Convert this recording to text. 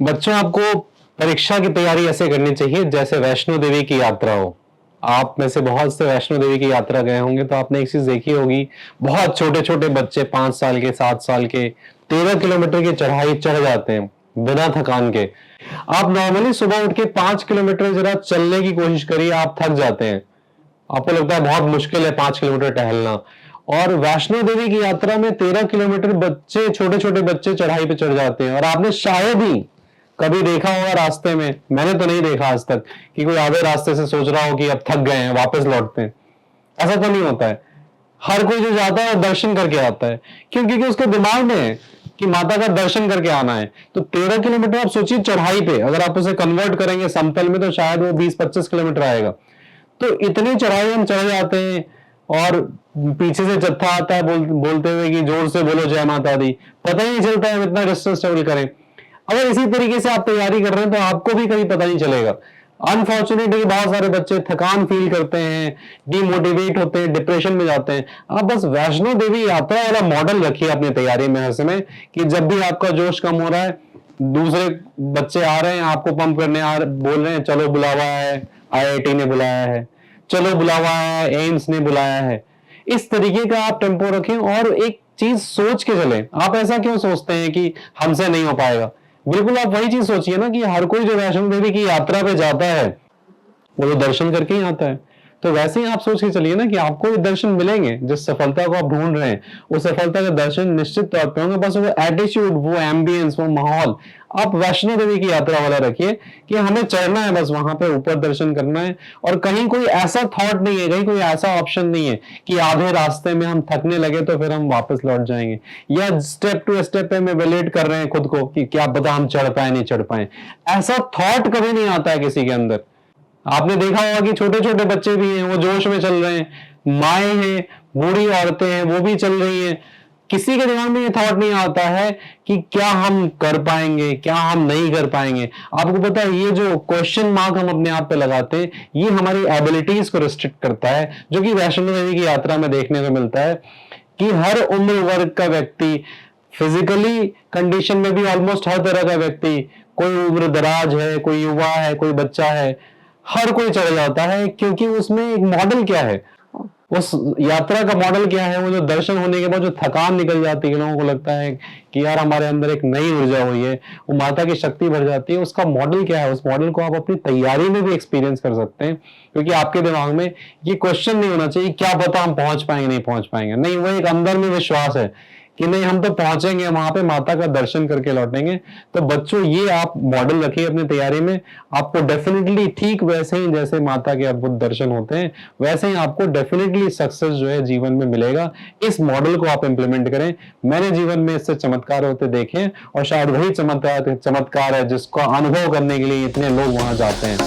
बच्चों, आपको परीक्षा की तैयारी ऐसे करनी चाहिए जैसे वैष्णो देवी की यात्रा हो। आप में से बहुत से वैष्णो देवी की यात्रा गए होंगे तो आपने एक चीज देखी होगी, बहुत छोटे-छोटे बच्चे 5 साल के, 7 साल के 13 किलोमीटर की चढ़ाई चढ़ जाते हैं बिना थकान के। आप नॉर्मली सुबह उठ के 5 किलोमीटर जरा चलने की कोशिश करिए, आप थक जाते हैं। आपको लगता है बहुत मुश्किल है 5 किलोमीटर टहलना। और वैष्णो देवी की यात्रा में 13 किलोमीटर बच्चे, छोटे-छोटे बच्चे चढ़ाई पे चढ़ जाते हैं और आपने शायद ही कभी देखा होगा रास्ते में, मैंने तो नहीं देखा आज तक कि कोई आधे रास्ते से सोच रहा हो कि अब थक गए हैं, वापस लौटते हैं। ऐसा तो नहीं होता है। हर कोई जो जाता है वो दर्शन करके आता है। क्यों? क्योंकि उसके दिमाग में है कि माता का दर्शन करके आना है। तो 13 किलोमीटर आप सोचिए चढ़ाई पे, अगर आप उसे कन्वर्ट करेंगे समतल में तो शायद वो 20-25 किलोमीटर आएगा। तो इतनी चढ़ाई हम चढ़ जाते हैं और पीछे से जत्था आता है बोलते हुए कि जोर से बोलो जय माता दी। पता ही नहीं चलता है हम इतना डिस्टेंस ट्रेवल करें। अगर इसी तरीके से आप तैयारी कर रहे हैं तो आपको भी कहीं पता नहीं चलेगा। अनफॉर्चुनेटली बहुत सारे बच्चे थकान फील करते हैं, डिमोटिवेट होते हैं, डिप्रेशन में जाते हैं। आप बस वैष्णो देवी यात्रा वाला मॉडल रखिए अपनी तैयारी में हर समय कि जब भी आपका जोश कम हो रहा है, दूसरे बच्चे आ रहे हैं आपको पंप करने बोल रहे हैं, चलो बुलावा है, आईआईटी ने बुलाया है, चलो बुलावा है, एम्स ने बुलाया है। इस तरीके का आप टेम्पो रखें और एक चीज सोच के चलें। आप ऐसा क्यों सोचते हैं कि हमसे नहीं हो पाएगा? बिल्कुल आप वही चीज सोचिए ना कि हर कोई जो वैष्णो देवी की यात्रा पे जाता है वो तो दर्शन करके ही आता है। तो वैसे ही आप सोच के चलिए ना कि आपको ये दर्शन मिलेंगे, जिस सफलता को आप ढूंढ रहे हैं उस सफलता के दर्शन निश्चित तौर पे होंगे। बस वो एटीट्यूड, वो एम्बियंस, वो माहौल आप वैष्णो देवी की यात्रा वाला रखिए कि हमें चढ़ना है, बस वहां पे ऊपर दर्शन करना है। और कहीं कोई ऐसा थॉट नहीं है, कहीं कोई ऐसा ऑप्शन नहीं है कि आधे रास्ते में हम थकने लगे तो फिर हम वापस लौट जाएंगे, या स्टेप टू स्टेप पे इवेल्युएट कर रहे हैं खुद को कि क्या पता हम चढ़ पाए नहीं चढ़ पाए। ऐसा थॉट कभी नहीं आता है किसी के अंदर। आपने देखा होगा कि छोटे छोटे बच्चे भी हैं, वो जोश में चल रहे हैं, माएँ हैं, बूढ़ी औरतें हैं, वो भी चल रही हैं। किसी के दिमाग में ये थॉट नहीं आता है कि क्या हम कर पाएंगे, क्या हम नहीं कर पाएंगे। आपको पता है ये जो क्वेश्चन मार्क हम अपने आप पे लगाते हैं ये हमारी एबिलिटीज को रिस्ट्रिक्ट करता है, जो कि वैष्णो देवी की यात्रा में देखने को मिलता है कि हर उम्र वर्ग का व्यक्ति, फिजिकली कंडीशन में भी ऑलमोस्ट हर तरह का व्यक्ति, कोई उम्र दराज है, कोई युवा है, कोई बच्चा है, हर कोई चढ़ जाता है। क्योंकि उसमें एक मॉडल क्या है, उस यात्रा का मॉडल क्या है, वो जो दर्शन होने के बाद जो थकान निकल जाती है, लोगों को लगता है कि यार हमारे अंदर एक नई ऊर्जा हुई है, वो माता की शक्ति बढ़ जाती है। उसका मॉडल क्या है, उस मॉडल को आप अपनी तैयारी में भी एक्सपीरियंस कर सकते हैं। क्योंकि आपके दिमाग में ये क्वेश्चन नहीं होना चाहिए क्या पता हम पहुंच पाएंगे नहीं पहुंच पाएंगे, नहीं, वो एक अंदर में विश्वास है कि नहीं हम तो पहुंचेंगे, वहां पे माता का दर्शन करके लौटेंगे। तो बच्चों ये आप मॉडल रखिए अपनी तैयारी में, आपको डेफिनेटली ठीक वैसे ही जैसे माता के अद्भुत दर्शन होते हैं वैसे ही आपको डेफिनेटली सक्सेस जो है जीवन में मिलेगा। इस मॉडल को आप इंप्लीमेंट करें। मैंने जीवन में इससे चमत्कार होते देखे हैं और शायद वही चमत्कार है जिसको अनुभव करने के लिए इतने लोग वहां जाते हैं।